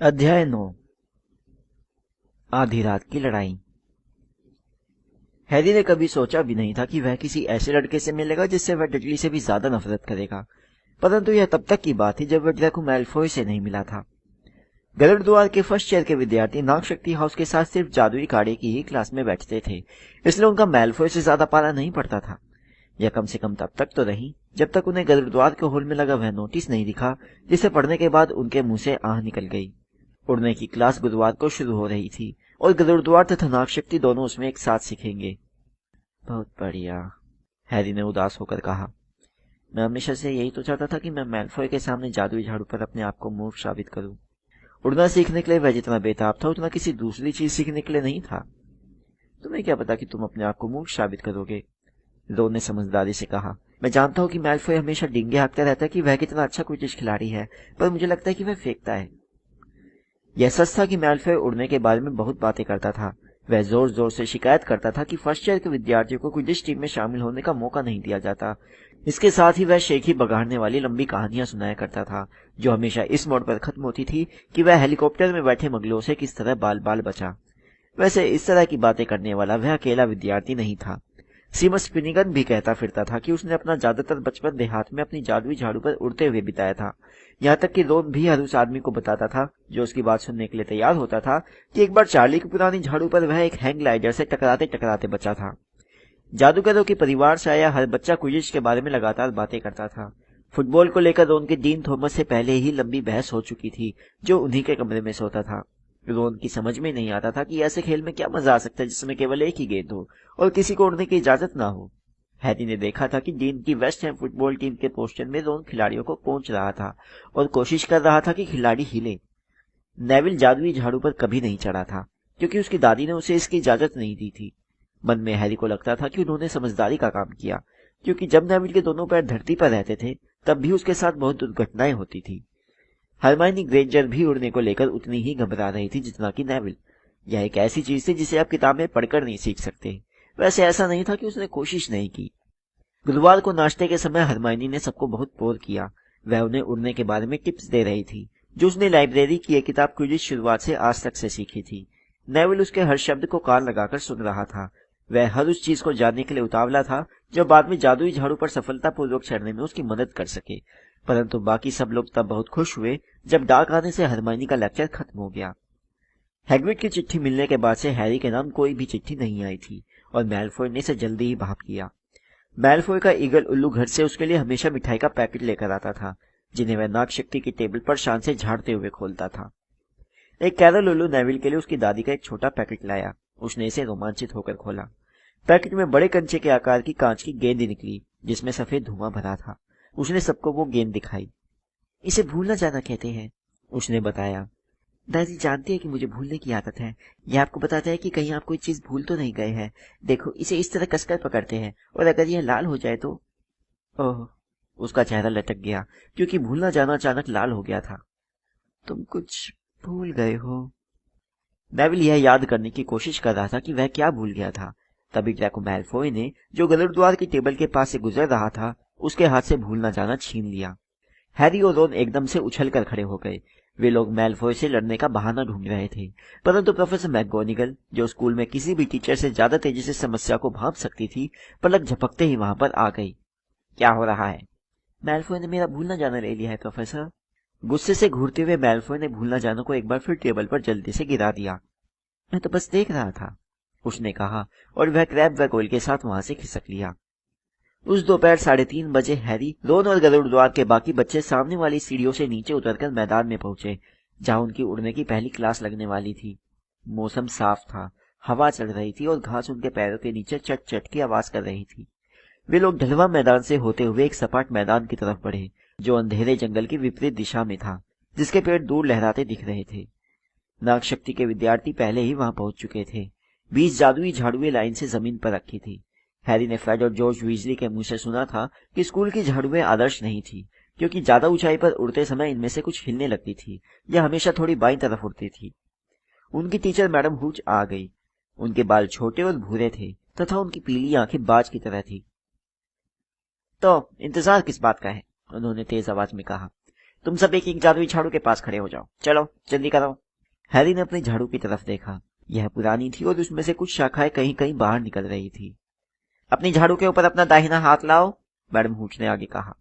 अध्याय 9। आधी रात की लड़ाई। हैरी ने कभी सोचा भी नहीं था कि वह किसी ऐसे लड़के से मिलेगा जिससे वह डडली से भी ज्यादा नफरत करेगा, परंतु यह तब तक की बात थी जब वह ड्रैको मैल्फॉय से नहीं मिला था। गरुड़ द्वार के फर्स्ट ईयर के विद्यार्थी नागशक्ति हाउस के साथ सिर्फ जादुई काढ़े की ही क्लास में बैठते थे, इसलिए उनका मैल्फॉय से ज्यादा पाला नहीं पड़ता था। यह कम से कम तब तक तो रही जब तक उन्हें गरुड़ द्वार के हॉल में लगा वह नोटिस नहीं दिखा जिसे पढ़ने के बाद उनके मुंह से आह निकल गई। उड़ने की क्लास बुधवार को शुरू हो रही थी और गरुड़ द्वार तथा नागशक्ति दोनों उसमें एक साथ सीखेंगे। बहुत बढ़िया, हैरी ने उदास होकर कहा। मैं हमेशा से यही तो चाहता था कि मैं मैल्फॉय के सामने जादुई झाड़ू पर अपने आप को मूर्ख साबित करूं। उड़ना सीखने के लिए वह जितना बेताब था उतना किसी दूसरी चीज सीखने के लिए नहीं था। तुम्हें क्या पता कि तुम अपने आप को मूर्ख साबित करोगे, रोन ने समझदारी से कहा। मैं जानता हूँ कि मैल्फॉय हमेशा डिंगे हाँकता रहता है कि वह कितना अच्छा क्विडिच खिलाड़ी है, पर मुझे लगता है कि वह फेंकता है। यह सच था कि मैल्फॉय उड़ने के बारे में बहुत बातें करता था। वह जोर जोर से शिकायत करता था कि फर्स्ट ईयर के विद्यार्थियों को क्विडिच टीम में शामिल होने का मौका नहीं दिया जाता। इसके साथ ही वह शेखी बगाड़ने वाली लंबी कहानियां सुनाया करता था, जो हमेशा इस मोड़ पर खत्म होती थी कि वह हेलीकॉप्टर में बैठे मगलों से किस तरह बाल बाल बचा। वैसे इस तरह की बातें करने वाला वह अकेला विद्यार्थी नहीं था। सीमस फिनिगन भी कहता फिरता था कि उसने अपना ज्यादातर बचपन देहात में अपनी जादुई झाड़ू पर उड़ते हुए बिताया था। यहाँ तक कि रोन भी हर उस आदमी को बताता था जो उसकी बात सुनने के लिए तैयार होता था कि एक बार चार्ली की पुरानी झाड़ू पर वह एक हैंग ग्लाइडर से टकराते टकराते बचा था। जादूगरों के परिवार से आया हर बच्चा क्विडिच के बारे में लगातार बातें करता था। फुटबॉल को लेकर रोन के डीन थॉमस से पहले ही लंबी बहस हो चुकी थी, जो उन्हीं के कमरे में सोता था। रोन की समझ में नहीं आता था कि ऐसे खेल में क्या मजा आ सकता है जिसमें केवल एक ही गेंद हो और किसी को उड़ने की इजाजत ना हो। हैरी ने देखा था कि डीन की वेस्ट हैम फुटबॉल टीम के पोस्टर में रोन खिलाड़ियों को कोंच रहा था और कोशिश कर रहा था कि खिलाड़ी हिले। नेविल जादुई झाड़ू पर कभी नहीं चढ़ा था क्योंकि उसकी दादी ने उसे इसकी इजाजत नहीं दी थी। मन में हैरी को लगता था कि उन्होंने समझदारी का काम किया, क्योंकि जब नेविल के दोनों पैर धरती पर रहते थे तब भी उसके साथ बहुत दुर्घटनाएं होती थी। हरमाइनी ग्रेंजर भी उड़ने को लेकर उतनी ही घबरा रही थी जितना कि नेविल। यह एक ऐसी चीज थी जिसे आप किताब में पढ़कर नहीं सीख सकते। वैसे ऐसा नहीं था कि उसने कोशिश नहीं की। गुरुवार को नाश्ते के समय हरमाइनी ने सबको बहुत बोर किया। वह उन्हें उड़ने के बारे में टिप्स दे रही थी, जो उसने लाइब्रेरी की एक किताब क्विडिच शुरुआत से आज तक से सीखी थी। नेविल उसके हर शब्द को कान लगाकर सुन रहा था। वह हर उस चीज को जानने के लिए उतावला था जो बाद में जादुई झाड़ू पर सफलतापूर्वक चढ़ने में उसकी मदद कर सके। परंतु बाकी सब लोग तब बहुत खुश हुए जब डाक आने से हरमाइनी का लेक्चर खत्म हो गया। हैग्रिड की चिट्ठी मिलने के बाद से हैरी के नाम कोई भी चिट्ठी नहीं आई थी और मैलफॉय ने इसे जल्दी ही भाप किया। मैलफॉय का ईगल उल्लू घर से उसके लिए हमेशा मिठाई का पैकेट लेकर आता था, जिन्हें वह नागशक्ति की टेबल पर शान से झाड़ते हुए खोलता था। एक कैरल उल्लू नेविल के लिए उसकी दादी का एक छोटा पैकेट लाया। उसने इसे रोमांचित होकर खोला। पैकेट में बड़े कंचे के आकार की कांच की गेंद निकली, जिसमें सफेद धुआं भरा था। उसने सबको वो गेंद दिखाई। इसे भूलना जाना कहते हैं, उसने बताया। दादी जानती है कि मुझे भूलने की आदत है। यह आपको बताता है कि कहीं आप कोई चीज भूल तो नहीं गए हैं। देखो, इसे इस तरह कसकर पकड़ते हैं और अगर यह लाल हो जाए तो। ओह, उसका चेहरा लटक गया क्योंकि भूलना जाना अचानक लाल हो गया था। तुम कुछ भूल गए हो। नेविल यह याद करने की कोशिश कर रहा था कि वह क्या भूल गया था। तभी ड्रैको मैल्फॉय ने, जो गरुड़ द्वार की टेबल के पास से गुजर रहा था, उसके हाथ से भूलना जाना छीन लिया। हैरी और रोन एकदम से उछलकर खड़े हो गए। वे लोग मैल्फॉय से लड़ने का बहाना ढूंढ रहे थे, परंतु प्रोफेसर मैकगोनागल, जो स्कूल में किसी भी टीचर से ज्यादा तेजी से समस्या को भांप सकती थी, पलक झपकते ही वहां पर आ गई। क्या हो रहा है? मैल्फॉय ने मेरा भूलना जाना ले लिया है प्रोफेसर। गुस्से से घूरते हुए मैल्फॉय ने भूलना जाना को एक बार फिर टेबल पर जल्दी से गिरा दिया। मैं तो बस देख रहा था, उसने कहा, और वह क्रैब व गोल के साथ वहां से खिसक लिया। उस दोपहर 3:30 बजे हैरी, रोन और गरुड़ द्वार के बाकी बच्चे सामने वाली सीढ़ियों से नीचे उतरकर मैदान में पहुंचे, जहां उनकी उड़ने की पहली क्लास लगने वाली थी। मौसम साफ था, हवा चल रही थी और घास उनके पैरों के नीचे चट चट की आवाज कर रही थी। वे लोग ढलवा मैदान से होते हुए एक सपाट मैदान की तरफ बढ़े, जो अंधेरे जंगल की विपरीत दिशा में था, जिसके पेड़ दूर लहराते दिख रहे थे। नागशक्ति के विद्यार्थी पहले ही वहां पहुंच चुके थे। 20 जादुई झाड़ुएं लाइन से जमीन पर रखी थी। हैरी ने फ्रेड और जॉर्ज वीजली के मुंह से सुना था कि स्कूल की झाड़ुएं आदर्श नहीं थी, क्योंकि ज्यादा ऊंचाई पर उड़ते समय इनमें से कुछ हिलने लगती थी या हमेशा थोड़ी बाईं तरफ उड़ती थी। उनकी टीचर मैडम हुच आ गई। उनके बाल छोटे और भूरे थे तथा उनकी पीली आंखें बाज की तरह थी। तो इंतजार किस बात का है? उन्होंने तेज आवाज में कहा। तुम सब एक एक जादुई झाड़ू के पास खड़े हो जाओ, चलो जल्दी करो। हैरी ने अपनी झाड़ू की तरफ देखा। यह पुरानी थी और उसमें से कुछ शाखाएं कहीं कहीं बाहर निकल रही थी। अपनी झाड़ू के ऊपर अपना दाहिना हाथ लाओ, मैडम हूच ने आगे कहा,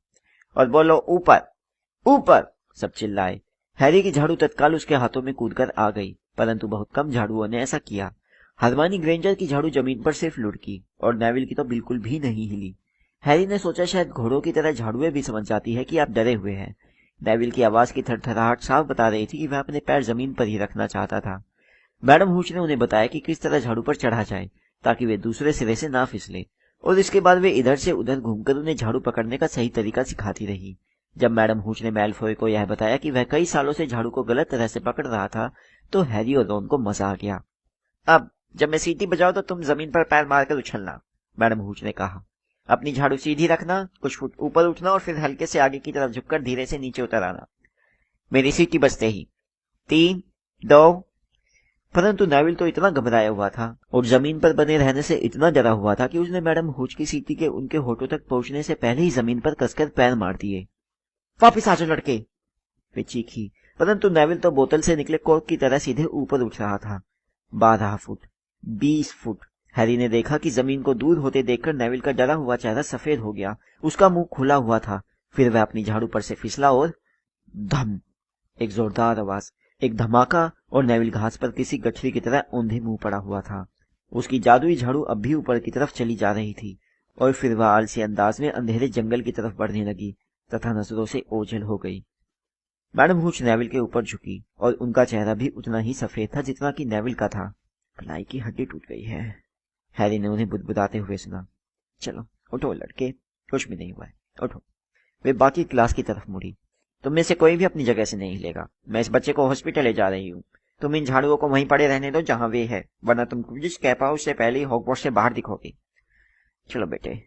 और बोलो ऊपर ऊपर। सब चिल्लाए। हैरी की झाड़ू तत्काल उसके हाथों में कूदकर आ गई, परंतु बहुत कम झाड़ुओं ने ऐसा किया। हरमानी ग्रेंजर की झाड़ू जमीन पर सिर्फ लुढ़की और नेविल की तो बिल्कुल भी नहीं हिली। हैरी ने सोचा शायद घोड़ों की तरह झाड़ुएं भी समझ जाती है कि आप डरे हुए हैं। नेविल की आवाज की थरथराहट साफ बता रही थी कि वह अपने पैर जमीन पर ही रखना चाहता था। मैडम हूच ने उन्हें बताया कि किस तरह झाड़ू पर चढ़ा जाए ताकि वे दूसरे सिरे से ना फिसले, और इसके बाद वे इधर से उधर घूमकर उन्हें झाड़ू पकड़ने का सही तरीका सिखाती रही। जब मैडम हूच ने मैलफॉय को यह बताया कि वह कई सालों से झाड़ू को गलत तरह से पकड़ रहा था, तो हैरी और रॉन को मजा आ गया। अब जब मैं सीटी बजाऊं तो तुम जमीन पर पैर मारकर उछलना, मैडम हूच ने कहा। अपनी झाड़ू सीधी रखना, कुछ फुट ऊपर उठना और फिर हल्के से आगे की तरफ झुककर धीरे से नीचे उतर आना। मेरी सीटी बजते ही 3, 2। परंतु नेविल तो इतना घबराया हुआ था और जमीन पर बने रहने से इतना डरा हुआ था कि उसने मैडम हूच की सीटी के उनके होठों तक पहुंचने से पहले ही जमीन पर कसकर पैर मार दिए। वापिस आ जाओ लड़के, वे चीखी, परंतु नेविल तो बोतल से निकले कॉर्क की तरह सीधे ऊपर उठ रहा था। 12 फुट, 20 फुट। हैरी ने देखा कि जमीन को दूर होते देखकर नेविल का डरा हुआ चेहरा सफेद हो गया। उसका मुंह खुला हुआ था। फिर वह अपनी झाड़ू पर से फिसला और धम, एक जोरदार आवाज, एक धमाका, और नेविल घास पर किसी गठरी की तरह औंधे मुंह पड़ा हुआ था। उसकी जादुई झाड़ू अब भी ऊपर की तरफ चली जा रही थी और फिर वह आलसी अंदाज में अंधेरे जंगल की तरफ बढ़ने लगी तथा नजरों से ओझल हो गई। मैडम हूच नेविल के ऊपर झुकी और उनका चेहरा भी उतना ही सफेद था जितना कि नेविल का था। कलाई की हड्डी टूट गई है, हैरी ने उन्हें बुदबुदाते हुए सुना। चलो उठो लड़के, कुछ भी नहीं हुआ है, उठो। वे बाकी क्लास की तरफ मुड़ी। तुम में से कोई भी अपनी जगह से नहीं हिलेगा। मैं इस बच्चे को हॉस्पिटल ले जा रही हूँ। तुम इन झाड़ुओं को वहीं पड़े रहने दो जहां वे है, वरना तुम क्विडिच कह पाओ उससे पहले ही हॉगवर्ट्स से बाहर दिखोगे। चलो बेटे।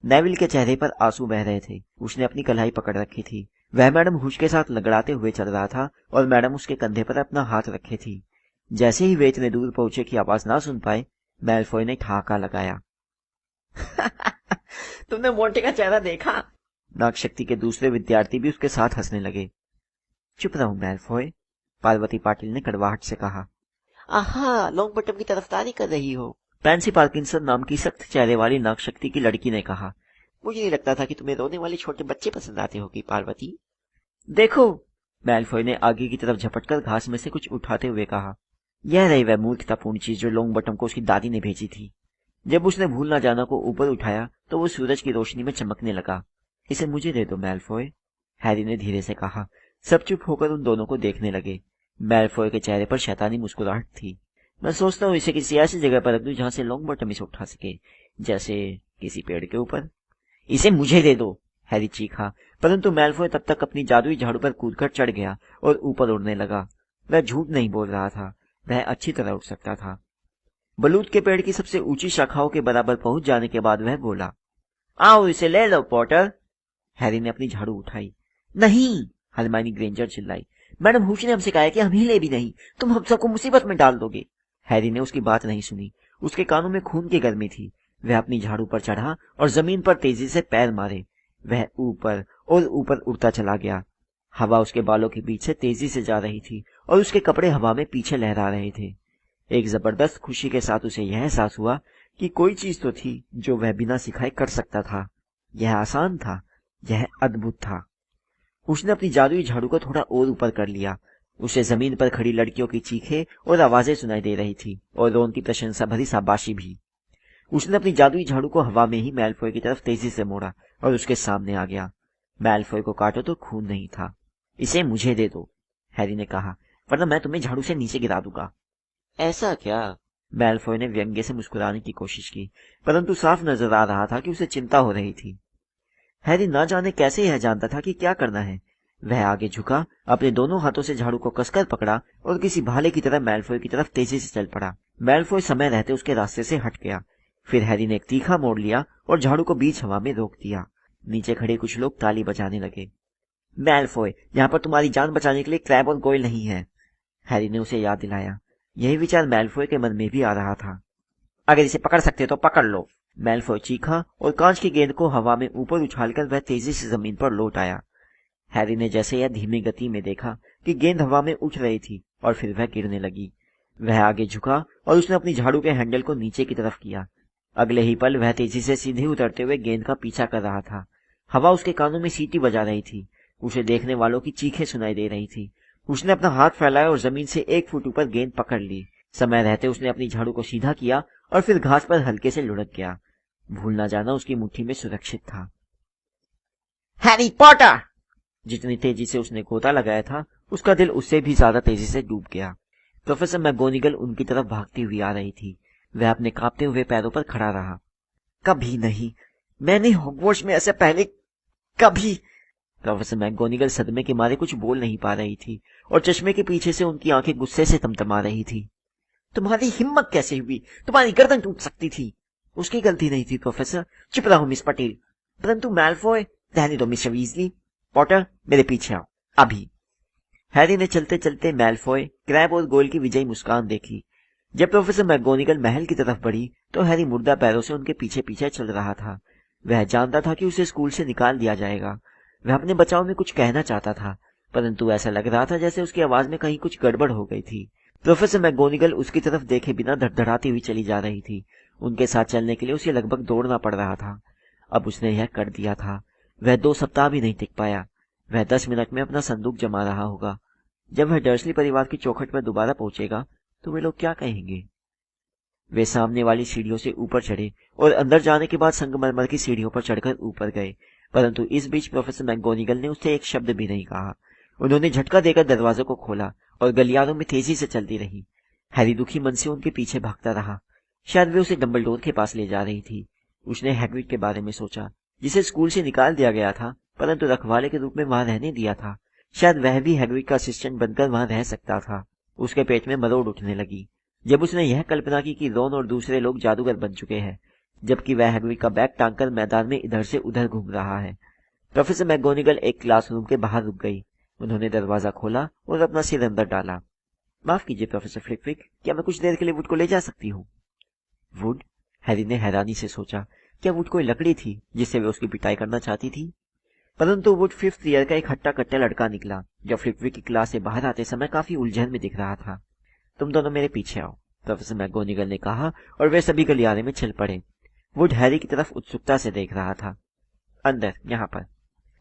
नेविल के चेहरे पर आंसू बह रहे थे। उसने अपनी कलाई पकड़ रखी थी। वह मैडम हूच के साथ लगड़ाते हुए चल रहा था और मैडम उसके कंधे पर अपना हाथ रखे थी। जैसे ही वे इतने दूर पहुंचे कि आवाज ना सुन पाए, मैलफॉय ने ठहाका लगाया। तुमने मोंटे का चेहरा देखा? नागशक्ति के दूसरे विद्यार्थी भी उसके साथ हंसने लगे। चुप रहो मैलफॉय, पार्वती पाटिल ने कड़वाहट से कहा। आहा, लॉन्गबॉटम की तरफदारी कर रही हो, पैंसी पार्किंसन नाम की सख्त चेहरे वाली नागशक्ति की लड़की ने कहा। मुझे नहीं लगता था कि तुम्हें रोने वाले छोटे बच्चे पसंद आते होगी पार्वती। देखो, मैलफॉय ने आगे की तरफ झपटकर घास में से कुछ उठाते हुए कहा। यह रही वह मूर्खतापूर्ण चीज जो लॉन्गबॉटम को उसकी दादी ने भेजी थी। जब उसने भूल ना जाना को ऊपर उठाया तो वो सूरज की रोशनी में चमकने लगा। इसे मुझे दे दो मैलफॉय, हैरी ने धीरे से कहा। सब चुप होकर उन दोनों को देखने लगे। मैलफॉय के चेहरे पर शैतानी मुस्कुराहट थी। मैं सोचता हूँ इसे किसी ऐसी जगह पर रख दूं जहां से लॉन्गबॉटम इसे उठा सके, जैसे किसी पेड़ के ऊपर। इसे मुझे दे दो, हैरी चीखा, परंतु मैलफॉय तब तक अपनी जादुई झाड़ू पर कूदकर चढ़ गया और ऊपर उड़ने लगा। वह झूठ नहीं बोल रहा था, वह अच्छी तरह उड़ सकता था। बलूत के पेड़ की सबसे ऊंची शाखाओं के बराबर पहुंच जाने के बाद वह बोला, आओ इसे ले लो पॉटर। हैरी ने अपनी झाड़ू उठाई। नहीं, हरमाइनी ग्रेंजर चिल्लाई, मैडम हूच ने हमसे कहा है कि हम हिले भी नहीं, तुम हम सबको मुसीबत में डाल दोगे। हैरी ने उसकी बात नहीं सुनी। उसके कानों में खून की गर्मी थी। वह अपनी झाड़ू पर चढ़ा और जमीन पर तेजी से पैर मारे। वह ऊपर और ऊपर उड़ता चला गया। हवा उसके बालों के बीच से तेजी से जा रही थी और उसके कपड़े हवा में पीछे लहरा रहे थे। एक जबरदस्त खुशी के साथ उसे यह एहसास हुआ कि कोई चीज तो थी जो वह बिना सिखाए कर सकता था। यह आसान था, यह अद्भुत था। उसने अपनी जादुई झाड़ू को थोड़ा और ऊपर कर लिया। उसे जमीन पर खड़ी लड़कियों की चीखें और आवाजें सुनाई दे रही थी और रोन की प्रशंसा भरी शाबाशी भी। उसने अपनी जादुई झाड़ू को हवा में ही मैलफॉय की तरफ तेजी से मोड़ा और उसके सामने आ गया। मैलफॉय को काटो तो खून नहीं था। इसे मुझे दे दो, हैरी ने कहा, वरना मैं तुम्हें झाड़ू से नीचे गिरा दूंगा। ऐसा क्या? मैलफॉय ने व्यंग्य से मुस्कुराने की कोशिश की, परंतु साफ नजर आ रहा था कि उसे चिंता हो रही थी। हैरी ना जाने कैसे यह जानता था कि क्या करना है। वह आगे झुका, अपने दोनों हाथों से झाड़ू को कसकर पकड़ा और किसी भाले की तरह मैलफॉय की तरफ तेजी से चल पड़ा। मैलफॉय समय रहते उसके रास्ते से हट गया। फिर हैरी ने एक तीखा मोड़ लिया और झाड़ू को बीच हवा में रोक दिया। नीचे खड़े कुछ लोग ताली बजाने लगे। मैलफॉय, यहाँ पर तुम्हारी जान बचाने के लिए क्रैब और गोयल नहीं है, हैरी ने उसे याद दिलाया। यही विचार मैलफॉय के मन में भी आ रहा था। अगर इसे पकड़ सकते तो पकड़ लो, मैलफॉय चीखा और कांच की गेंद को हवा में ऊपर उछालकर वह तेजी से जमीन पर लौट आया। हैरी ने जैसे यह धीमी गति में देखा कि गेंद हवा में उठ रही थी और फिर वह गिरने लगी। वह आगे झुका और उसने अपनी झाड़ू के हैंडल को नीचे की तरफ किया। अगले ही पल वह तेजी से सीधे उतरते हुए गेंद का पीछा कर रहा था। हवा उसके कानों में सीटी बजा रही थी। उसे देखने वालों की चीखें सुनाई दे रही थी। उसने अपना हाथ फैलाया और जमीन से 1 फुट ऊपर गेंद पकड़ ली। समय रहते उसने अपनी झाड़ू को सीधा किया और फिर घास पर हल्के से लुढ़क गया। भूल ना जाना उसकी मुट्ठी में सुरक्षित था। Harry Potter! जितनी तेजी से उसने गोता लगाया था, उसका दिल उससे भी ज्यादा तेजी से डूब गया। प्रोफेसर मैगोनिगल उनकी तरफ भागती हुई आ रही थी। वह अपने कांपते हुए पैरों पर खड़ा रहा। कभी नहीं, मैंने हॉगवर्ट्स में ऐसे पहले कभी। प्रोफेसर मैगोनिगल सदमे के मारे कुछ बोल नहीं पा रही थी और चश्मे के पीछे से उनकी आंखें गुस्से से तमतमा रही थी। तुम्हारी हिम्मत कैसे हुई? तुम्हारी गर्दन टूट सकती थी। उसकी गलती नहीं थी प्रोफेसर। चुप रहो मिस पटेल। परंतु मैल्फॉय, रहने दो मिस्टर वीजली। पॉटर, मेरे पीछे आओ अभी। हैरी ने चलते चलते मैल्फॉय, क्रैब और गोल की विजयी मुस्कान देखी। जब प्रोफेसर मैगोनिगल महल की तरफ बढ़ी तो हैरी मुर्दा पैरों से उनके पीछे पीछे चल रहा था। वह जानता था कि उसे स्कूल से निकाल दिया जाएगा। वह अपने बचाव में कुछ कहना चाहता था, परंतु ऐसा लग रहा था जैसे उसकी आवाज में कहीं कुछ गड़बड़ हो गई थी। प्रोफेसर मैगोनिगल उसकी तरफ देखे बिना धड़धड़ाती हुई चली जा रही थी। उनके साथ चलने के लिए उसे लगभग दौड़ना पड़ रहा था। अब उसने यह कर दिया था। वह 2 सप्ताह भी नहीं टिक पाया। वह 10 मिनट में अपना संदूक जमा रहा होगा। जब वह डर्सली परिवार की चौखट पर दोबारा पहुंचेगा तो वे लोग क्या कहेंगे? वे सामने वाली सीढ़ियों से ऊपर चढ़े और अंदर जाने के बाद संगमरमर की सीढ़ियों पर चढ़कर ऊपर गए, परंतु इस बीच प्रोफेसर मैगोनिगल ने उससे एक शब्द भी नहीं कहा। उन्होंने झटका देकर दरवाजे को खोला और गलियारों में तेजी से चलती रही। हैरी दुखी मन से उनके पीछे भागता रहा। शायद वे उसे डंबलडोर के पास ले जा रही थी। उसने हैग्रिड के बारे में सोचा, जिसे स्कूल से निकाल दिया गया था परंतु रखवाले के रूप में वहां रहने दिया था। शायद वह भी हैग्रिड का असिस्टेंट बनकर वहां रह सकता था। उसके पेट में मरोड़ उठने लगी जब उसने यह कल्पना की कि रोन और दूसरे लोग जादूगर बन चुके हैं, जबकि वह हैग्रिड का बैग टांगकर मैदान में इधर से उधर घूम रहा है। प्रोफेसर मैगोनिगल एक क्लासरूम के बाहर रुक गई। उन्होंने दरवाजा खोला और अपना सिर अंदर डाला। माफ कीजिए प्रोफेसर फ्लिकविक, क्या मैं कुछ देर के लिए वुड को ले जा सकती हूँ? वुड? हैरी ने हैरानी से सोचा, क्या वुड कोई लकड़ी थी जिससे वे उसकी पिटाई करना चाहती थी? परंतु वुड 5th ईयर का एक हट्टा कट्टा लड़का निकला जो फ्लिकविक की क्लास से बाहर आते समय काफी उलझन में दिख रहा था। तुम दोनों मेरे पीछे आओ, प्रोफेसर मैगोनिगल ने कहा और वे सभी गलियारे में चल पड़े। वुड हैरी की तरफ उत्सुकता से देख रहा था। अंदर, यहाँ पर।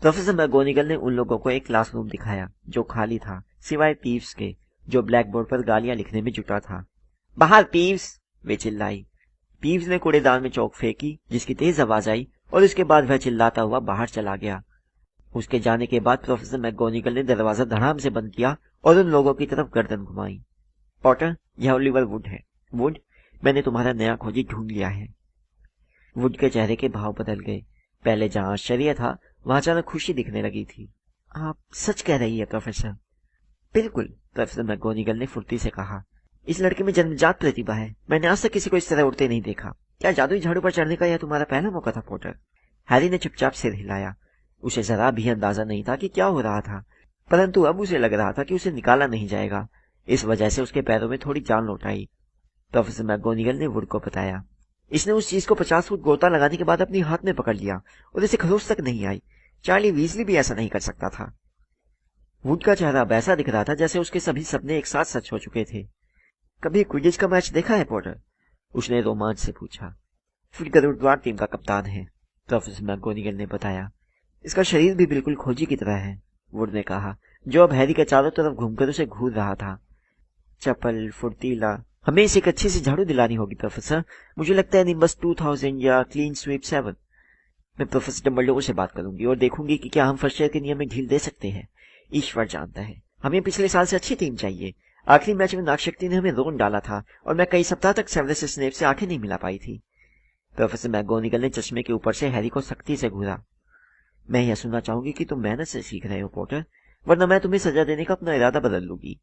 प्रोफेसर मैगोनिगल ने उन लोगों को एक क्लासरूम दिखाया जो खाली था, सिवाय पीव्स के, जो ब्लैकबोर्ड पर गालियां लिखने में जुटा था। बाहर पीव्स! वे चिल्लाई। पीव्स ने कूड़ेदान में चौक फेंकी, जिसकी तेज आवाज आई और इसके बाद वह चिल्लाता हुआ बाहर चला गया। उसके जाने के बाद प्रोफेसर मैगोनिगल ने दरवाजा धड़ाम से बंद किया और उन लोगों की तरफ गर्दन घुमाई। पॉटर, यह ओलिवर वुड है। वुड, मैंने तुम्हारा नया खोजी ढूंढ लिया है। वुड के चेहरे के भाव बदल गए। पहले जहां आश्चर्य था वहां अचानक खुशी दिखने लगी थी। आप सच कह रही है प्रोफेसर? बिल्कुल, प्रोफेसर मैगोनिगल ने फुर्ती से कहा। इस लड़के में जन्मजात प्रतिभा है। मैंने आज तक किसी को इस तरह उड़ते नहीं देखा। क्या जादुई झाड़ू पर चढ़ने का यह तुम्हारा पहला मौका था पॉटर? हैरी ने चुपचाप सिर हिलाया। उसे जरा भी अंदाजा नहीं था कि क्या हो रहा था, परंतु अब उसे लग रहा था कि उसे निकाला नहीं जाएगा। इस वजह से उसके पैरों में थोड़ी जान लौट आई। प्रोफेसर मैगोनिगल ने वुड को बताया, इसने उस चीज को 50 फुट गोता लगाने के बाद अपने हाथ में पकड़ लिया और इसे खरोच तक नहीं आई। चार्ली वीजली भी ऐसा नहीं कर सकता था। वुड का चेहरा अब ऐसा दिख रहा था जैसे उसके सभी सपने एक साथ सच हो चुके थे। कभी क्विडिच का मैच देखा है पॉटर? उसने रोमांच से पूछा। फिर गरुड़द्वार टीम का कप्तान है, प्रोफेसर मैगोनिगल ने बताया। इसका शरीर भी बिल्कुल खोजी की तरह है, वुड ने कहा, जो अब हैरी के चारों तरफ घूमकर उसे घूर रहा था। चपल, फुर्तीला। हमें इसे एक अच्छी सी झाड़ू दिलानी होगी प्रोफेसर। मुझे लगता है निम्बस 2000 या क्लीन स्वीप 7। मैं प्रोफेसर डंबलडोर से बात करूंगी और देखूंगी कि क्या हम फर्स्ट ईयर के नियम में ढील दे सकते हैं। ईश्वर जानता है, हमें पिछले साल से अच्छी टीम चाहिए। आखिरी मैच में नागशक्ति ने हमें रोन डाला था और मैं कई सप्ताह तक सेवरस स्नेप से आंखें नहीं मिला पाई थी। प्रोफेसर मैगोनिगल ने चश्मे के ऊपर से हैरी को सख्ती से घूरा। मैं यह सुनना चाहूंगी कि तुम मेहनत से सीख रहे हो पॉटर, वरना मैं तुम्हें सजा देने का अपना इरादा बदल लूंगी।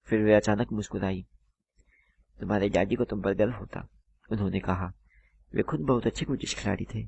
फिर वे अचानक मुस्कुराई। तुम्हारे डैडी को तुम पर गर्व होता, उन्होंने कहा। वे खुद बहुत अच्छे क्रिकेट खिलाड़ी थे।